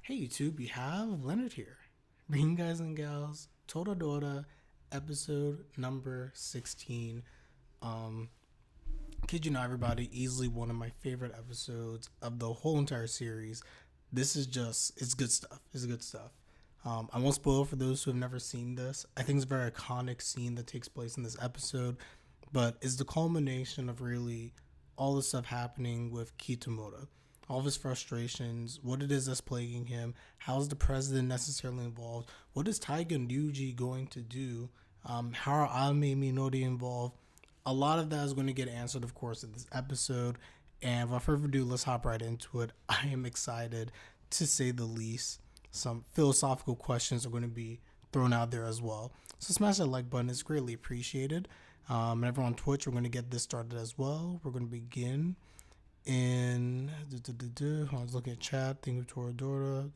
Hey YouTube, you have Leonard here. Bringing guys and gals, Toradora, episode number 16. Um, kid you not, everybody, easily one of my favorite episodes of the whole entire series. It's good stuff. It's good stuff. I won't spoil for those who have never seen this. I think it's a very iconic scene that takes place in this episode, but it's the culmination of really all the stuff happening with Kitamura, all of his frustrations, what it is that's plaguing him, how is the president necessarily involved, what is Taiga and Ryuuji going to do, how are Ami and Minori involved. A lot of that is going to get answered, of course, in this episode. And without further ado, let's hop right into it. I am excited, to say the least. Some philosophical questions are going to be thrown out there as well. So smash that like button; it's greatly appreciated. And everyone on Twitch, we're going to get this started as well. We're going to begin in. I was looking at chat. Think of Toradora.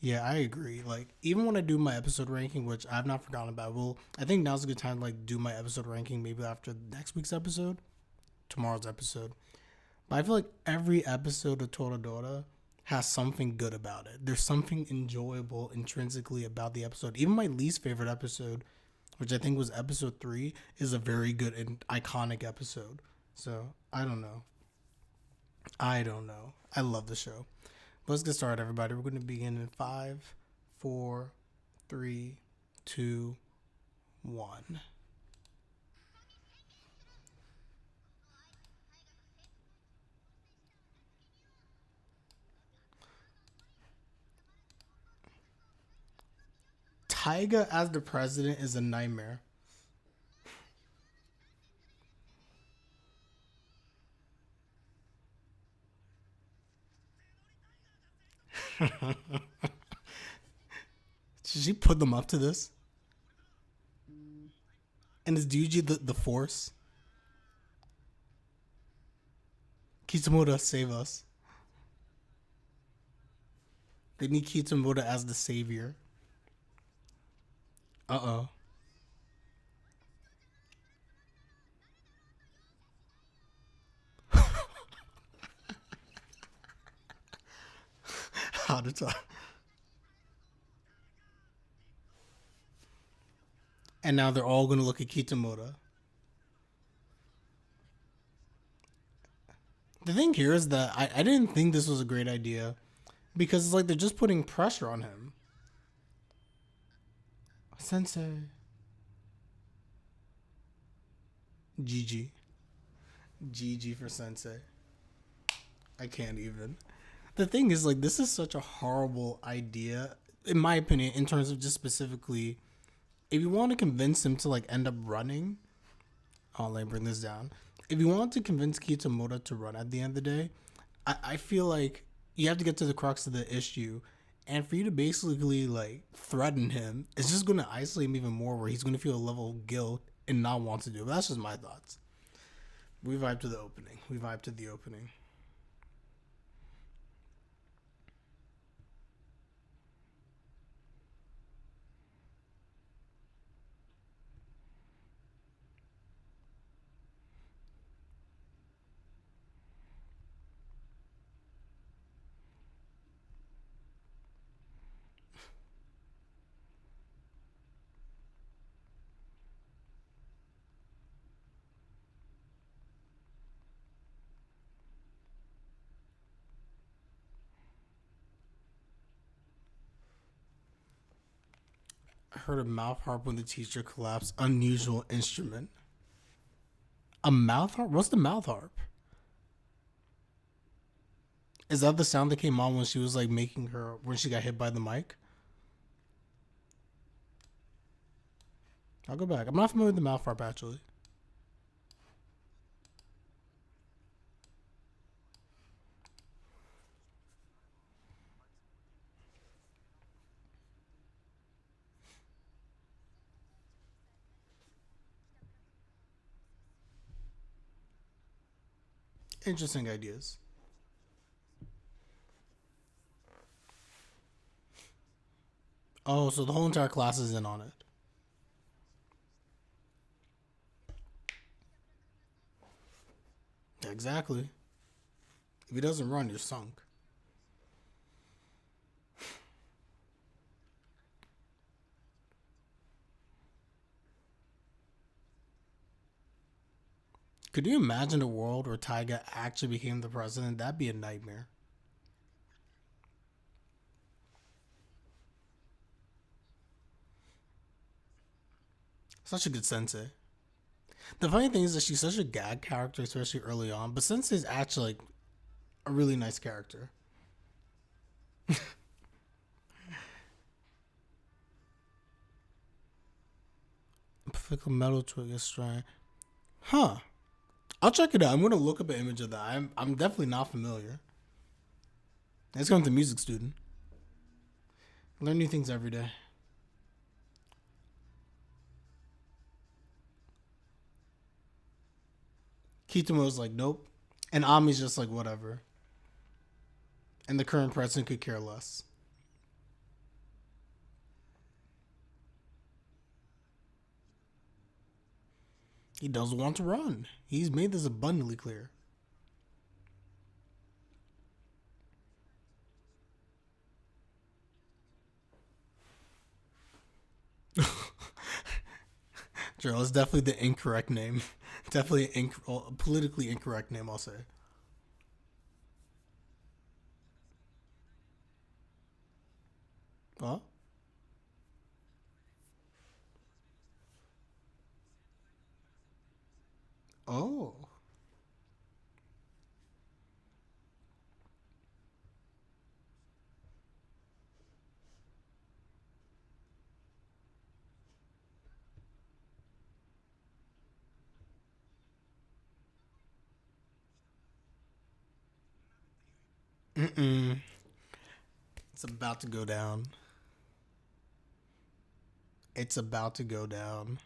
Yeah, I agree. Like, even when I do my episode ranking, which I've not forgotten about, well, I think now's a good time to like do my episode ranking. Maybe after next week's episode, tomorrow's episode. But I feel like every episode of Toradora has something good about it. There's something enjoyable intrinsically about the episode. Even my least favorite episode, which I think was episode 3, is a very good and iconic episode. So I don't know. I love the show. But let's get started, everybody. We're going to begin in 5, 4, 3, 2, 1. Taiga as the president is a nightmare. Should she put them up to this? And is Ryuji the force? Kitamura, save us. They need Kitamura as the savior. Uh-oh. How to talk. And now they're all going to look at Kitamura. The thing here is that I didn't think this was a great idea because it's like they're just putting pressure on him. Sensei. GG. GG for Sensei. I can't even. The thing is, like, this is such a horrible idea, in my opinion, in terms of just specifically, if you want to convince him to, like, end up running. Oh, let me bring this down. If you want to convince Kitamura to run at the end of the day, I feel like you have to get to the crux of the issue. And for you to basically, like, threaten him, it's just going to isolate him even more, where he's going to feel a level of guilt and not want to do it. But that's just my thoughts. We vibe to the opening. We vibe to the opening. I heard a mouth harp when the teacher collapsed. Unusual instrument. A mouth harp? What's the mouth harp? Is that the sound that came on when she was like making her when she got hit by the mic? I'll go back. I'm not familiar with the mouth harp actually. Interesting ideas. Oh, so the whole entire class is in on it. Exactly. If he doesn't run, you're sunk. Could you imagine a world where Taiga actually became the president? That'd be a nightmare. Such a good sensei. The funny thing is that she's such a gag character, especially early on. But Sensei's actually like a really nice character. Perfect metal twig strain. Huh. I'll check it out. I'm gonna look up an image of that. I'm definitely not familiar. Let's go to music student. Learn new things every day. Kitamo's like, nope. And Ami's just like, whatever. And the current president could care less. He doesn't want to run. He's made this abundantly clear. Joe is definitely the incorrect name. Definitely politically incorrect name, I'll say. Huh? Oh. Mm-mm. It's about to go down. It's about to go down.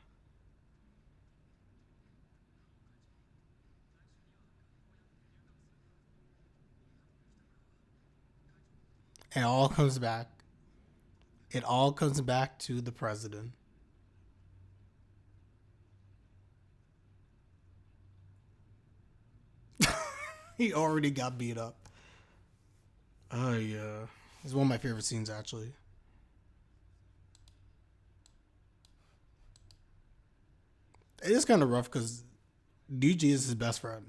It all comes back. It all comes back to the president. He already got beat up. Oh yeah. It's one of my favorite scenes actually. It is kind of rough because Ryuji is his best friend.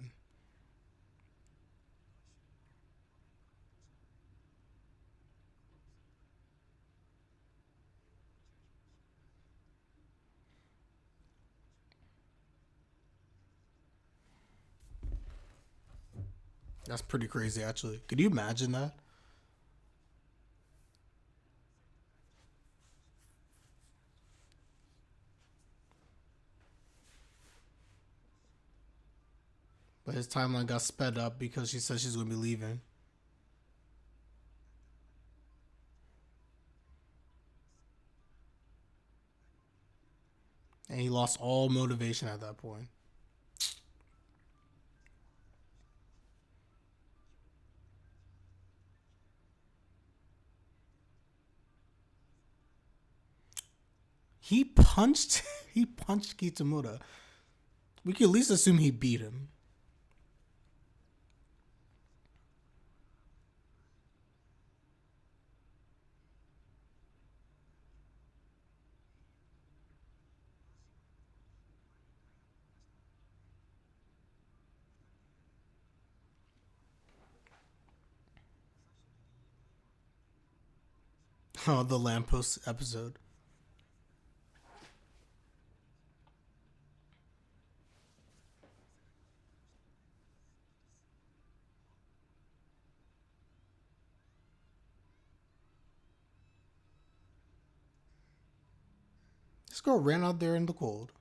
That's pretty crazy actually. Could you imagine that? But his timeline got sped up because she said she's gonna be leaving. And he lost all motivation at that point. He punched he punched Kitamura. We could at least assume he beat him. Oh, the lamppost episode. This girl ran out there in the cold.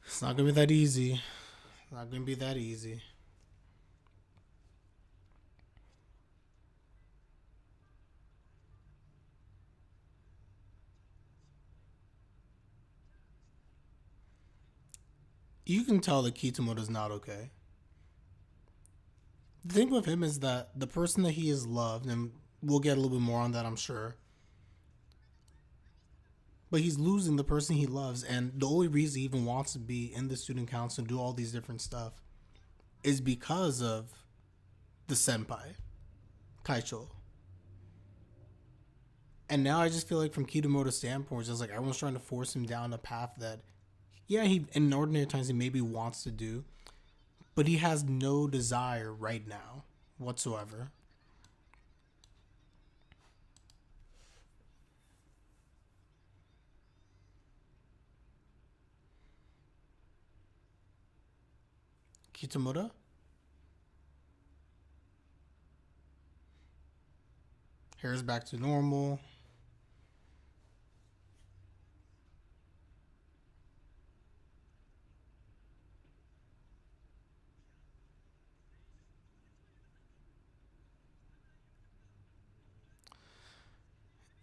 It's not gonna be that easy. It's not gonna be that easy. You can tell that Kitamura's not okay. The thing with him is that the person that he has loved, and we'll get a little bit more on that, I'm sure. But he's losing the person he loves, and the only reason he even wants to be in the student council and do all these different stuff is because of the senpai, Kaicho. And now I just feel like from Kitamura's standpoint, it's just like everyone's trying to force him down a path that, yeah, he in ordinary times he maybe wants to do, but he has no desire right now whatsoever. Kitamura? Hair's back to normal.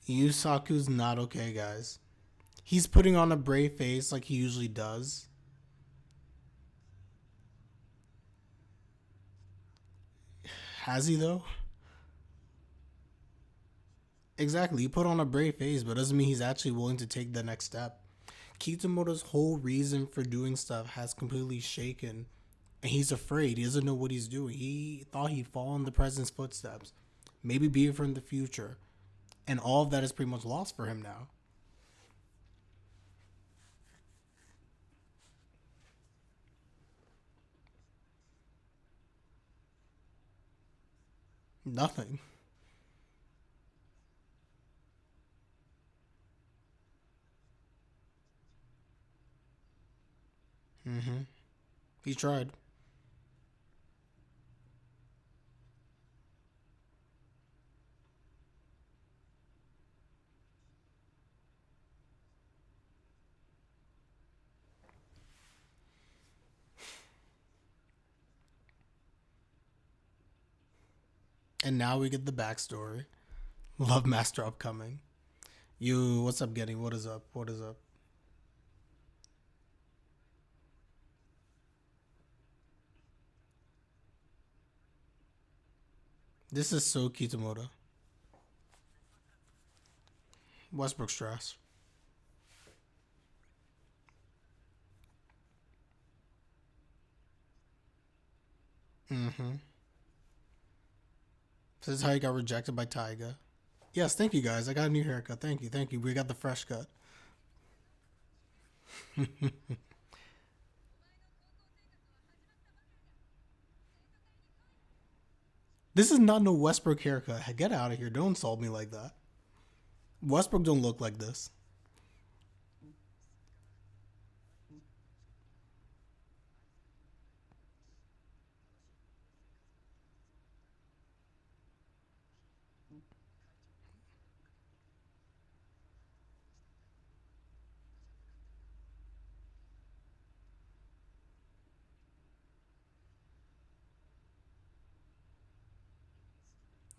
Yusaku's not okay, guys. He's putting on a brave face like he usually does. Has he, though? Exactly. He put on a brave face, but doesn't mean he's actually willing to take the next step. Kitamura's whole reason for doing stuff has completely shaken, and he's afraid. He doesn't know what he's doing. He thought he'd follow in the present's footsteps, maybe be it from the future, and all of that is pretty much lost for him now. Nothing. Mm-hmm. He tried. And now we get the backstory. Love Master upcoming. You, what's up, Getty? What is up? What is up? This is so Kitamura. Westbrook stress. Mm-hmm. This is how he got rejected by Taiga. Yes, thank you guys. I got a new haircut. Thank you, thank you. We got the fresh cut. This is not no Westbrook haircut. Get out of here. Don't insult me like that. Westbrook don't look like this.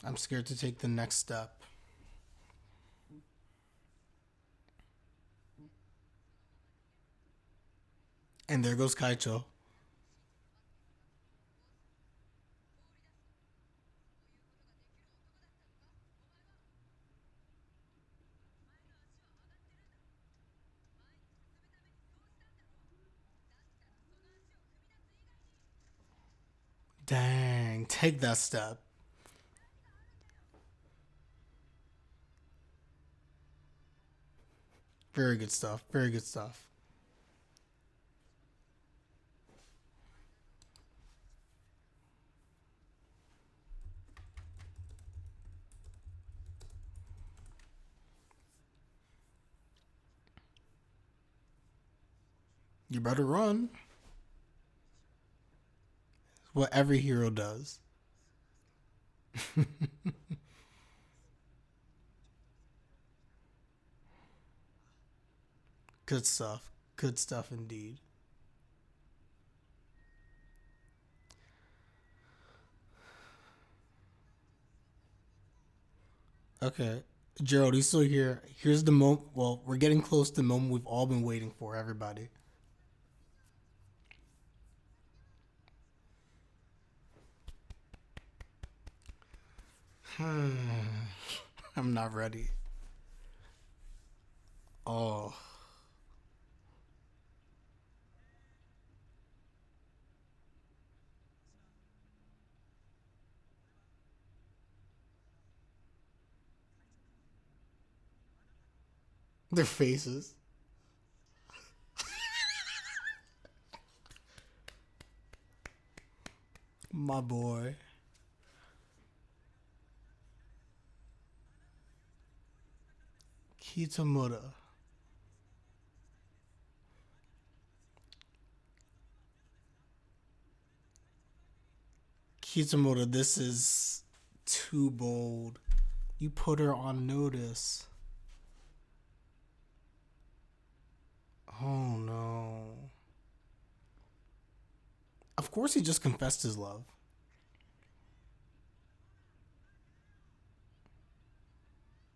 I'm scared to take the next step. And there goes Kaicho. Dang, take that step. Very good stuff. Very good stuff. You better run. What every hero does. Good stuff. Good stuff indeed. Okay. Gerald, he's still here. Here's the moment. Well, we're getting close to the moment we've all been waiting for, everybody. I'm not ready. Oh. Their faces. My boy. Kitamura. Kitamura, this is too bold. You put her on notice. Oh no. Of course he just confessed his love.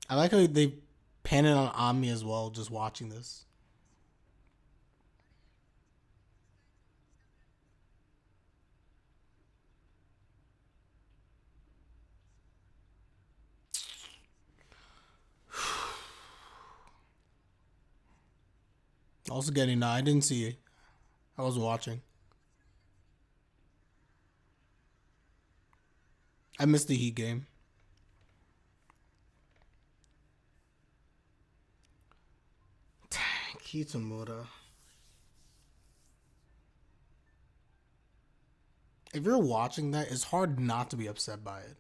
I like how they pan it on Ami as well, just watching this. Also getting, no, I didn't see it. I was watching. I missed the Heat game. Dang, Kitamura. If you're watching that, it's hard not to be upset by it.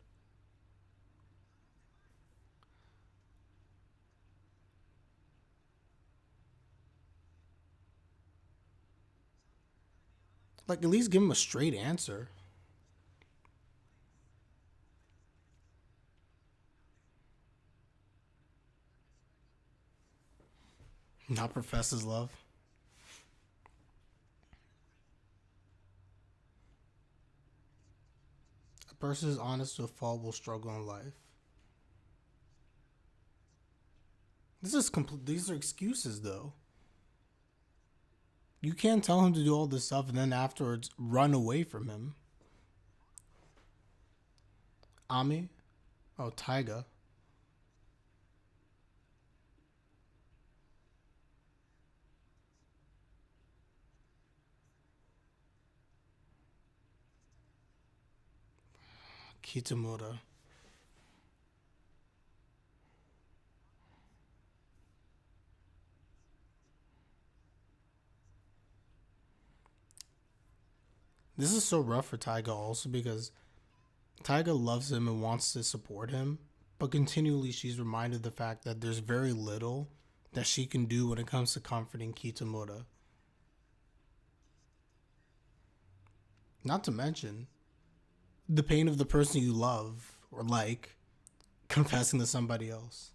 Like, at least give him a straight answer. Not profess his love. A person is honest to a fault will struggle in life. This is complete. These are excuses, though. You can't tell him to do all this stuff and then afterwards run away from him. Ami? Oh, Taiga. Kitamura. This is so rough for Taiga also because Taiga loves him and wants to support him, but continually she's reminded the fact that there's very little that she can do when it comes to comforting Kitamura. Not to mention the pain of the person you love or like confessing to somebody else.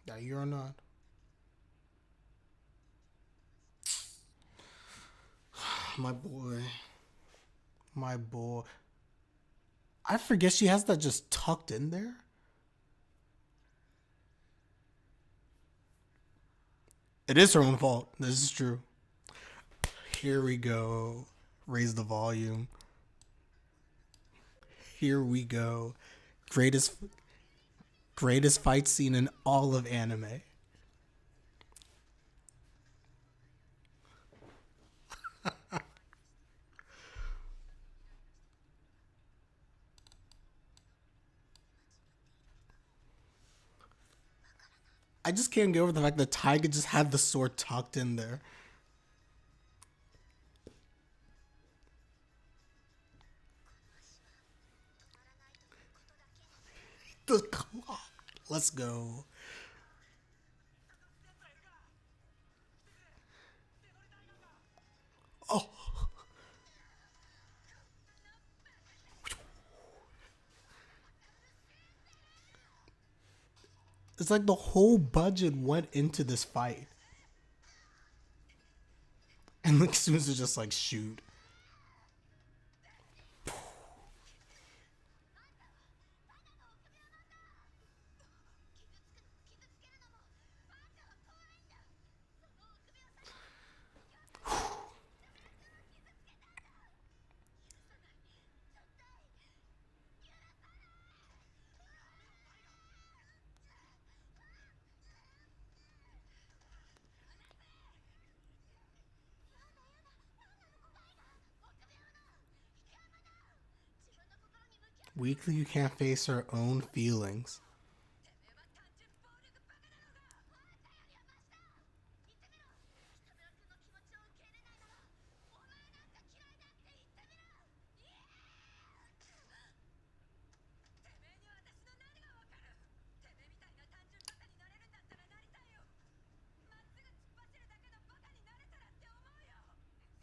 That you're not. My boy. My boy. I forget she has that just tucked in there. It is her own fault. This is true. Here we go. Raise the volume. Here we go. Greatest fight scene in all of anime. I just can't get over the fact that Taiga just had the sword tucked in there. The clock. Let's go. Oh. It's like the whole budget went into this fight. And like, as soon as it's just like, shoot. Weakly, you can't face her own feelings.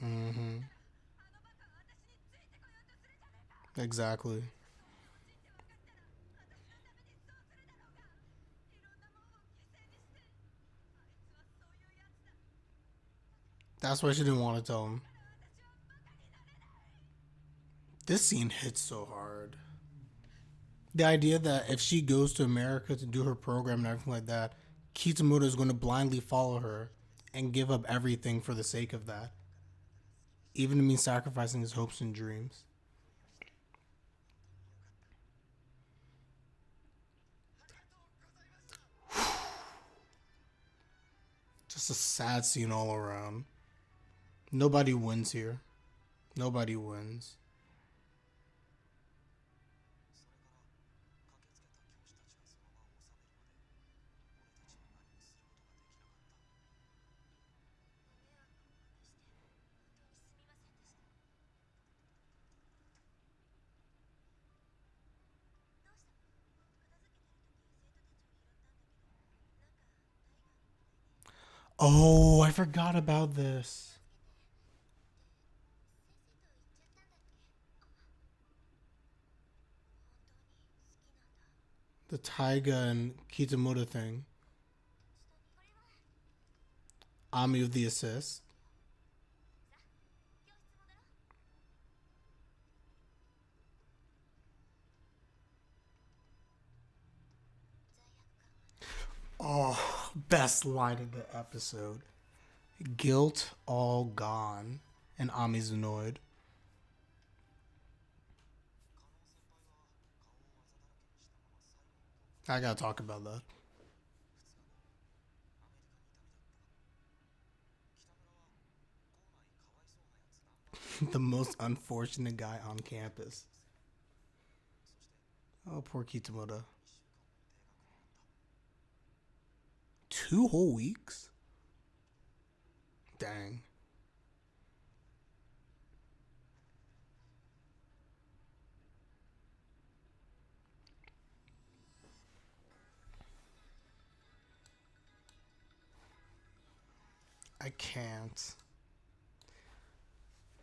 Mm-hmm. Exactly. That's why she didn't want to tell him. This scene hits so hard. The idea that if she goes to America to do her program and everything like that, Kitamura is going to blindly follow her and give up everything for the sake of that, even to mean sacrificing his hopes and dreams. Just a sad scene all around. Nobody wins here. Nobody wins. Oh, I forgot about this. The Taiga and Kitamura thing. Ami with the assist. Oh, best line of the episode. Guilt all gone. And Ami's annoyed. I gotta talk about that. The most unfortunate guy on campus. Oh, poor Kitamura. 2 whole weeks? Dang. I can't.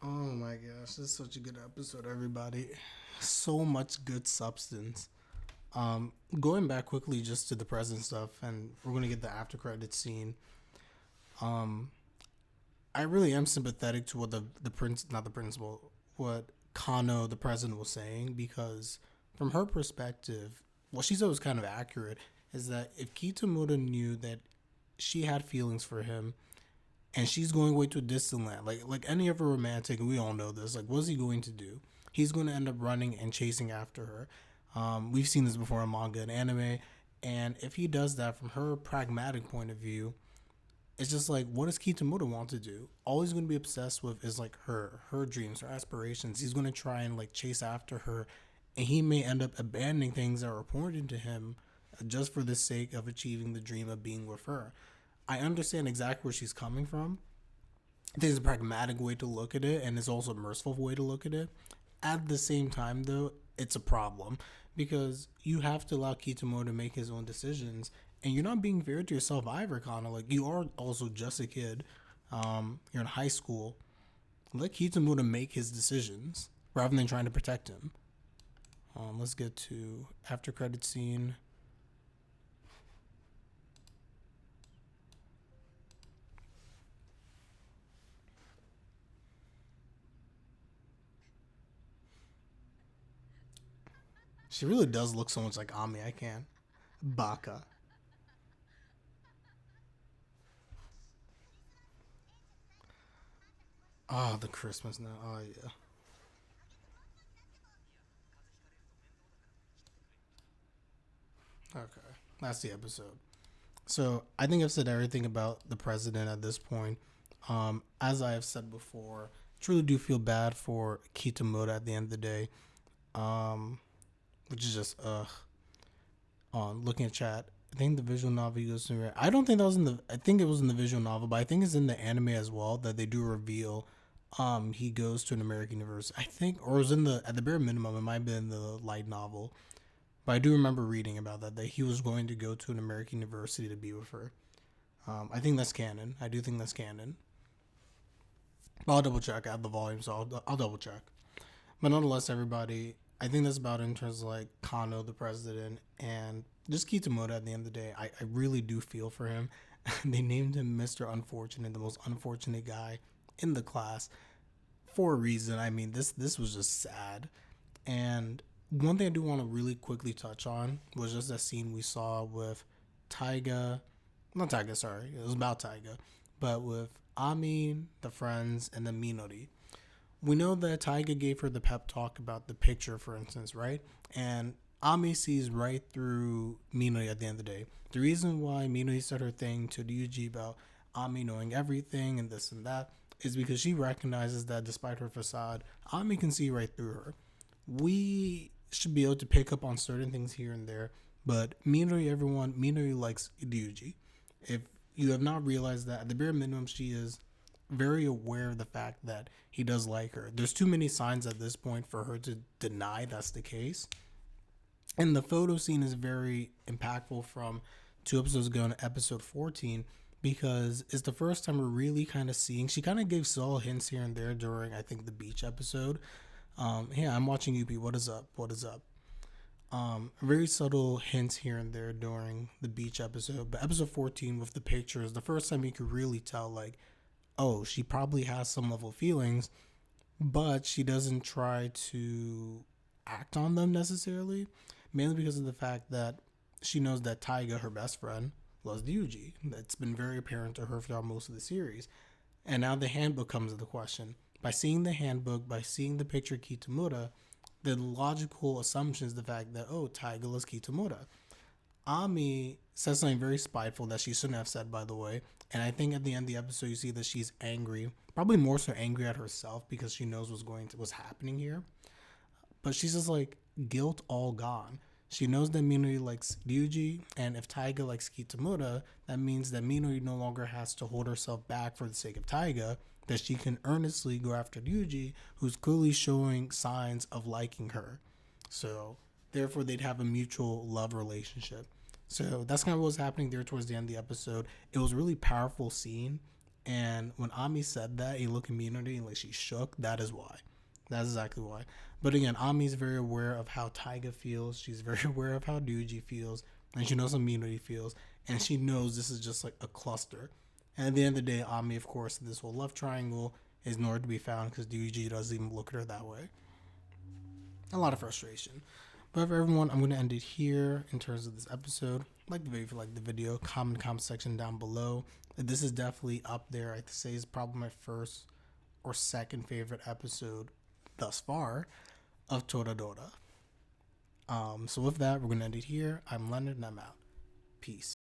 Oh my gosh, this is such a good episode, everybody. So much good substance. Going back quickly just to the present stuff, and we're gonna get the after credit scene. Um, I really am sympathetic to what the prince, not the principal, what Kano, the president, was saying, because from her perspective, what she said was kind of accurate. Is that if Kitamura knew that she had feelings for him, and she's going away to a distant land, like any other romantic, and we all know this. Like, what's he going to do? He's going to end up running and chasing after her. We've seen this before in manga and anime, and if he does that from her pragmatic point of view, it's just like, what does Kitamura want to do? All he's going to be obsessed with is like her dreams, her aspirations. He's going to try and like chase after her, and he may end up abandoning things that are important to him just for the sake of achieving the dream of being with her. I understand exactly where she's coming from. There's a pragmatic way to look at it, and it's also a merciful way to look at it. At the same time, though, it's a problem because you have to allow Kitamura to make his own decisions, and you're not being fair to yourself either, Kana. Like, you are also just a kid. You're in high school. Let Kitamura make his decisions rather than trying to protect him. Let's get to after credit scene. She really does look so much like Ami. I can't. Baka. Oh, the Christmas now. Oh, yeah. Okay. That's the episode. So I think I've said everything about the president at this point. As I have said before, truly do feel bad for Kitamura at the end of the day. Um, which is just on looking at chat. I think the visual novel goes to. I don't think that was in the. I think it was in the visual novel, but I think it's in the anime as well that they do reveal. He goes to an American university. I think, or it was in the at the bare minimum, it might have been the light novel, but I do remember reading about that he was going to go to an American university to be with her. I think that's canon. I do think that's canon. But I'll double check. I have the volume, so I'll double check. But nonetheless, everybody, I think that's about it in terms of like Kano, the president, and just Kitamura at the end of the day. I really do feel for him. They named him Mr. Unfortunate, the most unfortunate guy in the class for a reason. I mean, this was just sad. And one thing I do want to really quickly touch on was just that scene we saw with Taiga. Not Taiga, sorry. It was about Taiga. But with Ami, the friends, and then Minori. We know that Taiga gave her the pep talk about the picture, for instance, right? And Ami sees right through Minori at the end of the day. The reason why Minori said her thing to Ryuuji about Ami knowing everything and this and that is because she recognizes that despite her facade, Ami can see right through her. We should be able to pick up on certain things here and there, but Minori likes Ryuuji. If you have not realized that, at the bare minimum, she is very aware of the fact that he does like her. There's too many signs at this point for her to deny that's the case. And the photo scene is very impactful from 2 episodes ago in episode 14 because it's the first time we're really kind of seeing. She kind of gave subtle hints here and there during, I think, the beach episode. Yeah, I'm watching UP. What is up? What is up? Very subtle hints here and there during the beach episode. But episode 14 with the pictures, the first time you could really tell, like, oh, she probably has some level of feelings, but she doesn't try to act on them necessarily, mainly because of the fact that she knows that Taiga, her best friend, loves Ryuuji. That's been very apparent to her throughout most of the series. And now the handbook comes into the question. By seeing the handbook, by seeing the picture of Kitamura, the logical assumption is the fact that, oh, Taiga loves Kitamura. Ami says something very spiteful that she shouldn't have said, by the way. And I think at the end of the episode, you see that she's angry, probably more so angry at herself because she knows what's happening here. But she's just like guilt all gone. She knows that Minori likes Ryuuji, and if Taiga likes Kitamura, that means that Minori no longer has to hold herself back for the sake of Taiga, that she can earnestly go after Ryuuji, who's clearly showing signs of liking her. So, therefore, they'd have a mutual love relationship. So, that's kind of what was happening there towards the end of the episode. It was a really powerful scene, and when Ami said that, you look at Minori and like she shook, that is why. That's exactly why. But again, Ami's very aware of how Taiga feels. She's very aware of how Ryuuji feels. And she knows how Minori feels. And she knows this is just like a cluster. And at the end of the day, Ami, of course, this whole love triangle is nowhere to be found because Ryuuji doesn't even look at her that way. A lot of frustration. But for everyone, I'm going to end it here in terms of this episode. Like the video if you like the video. Comment section down below. This is definitely up there. I'd say it's probably my first or second favorite episode thus far of Toradora. So with that, we're going to end it here. I'm Leonard and I'm out. Peace.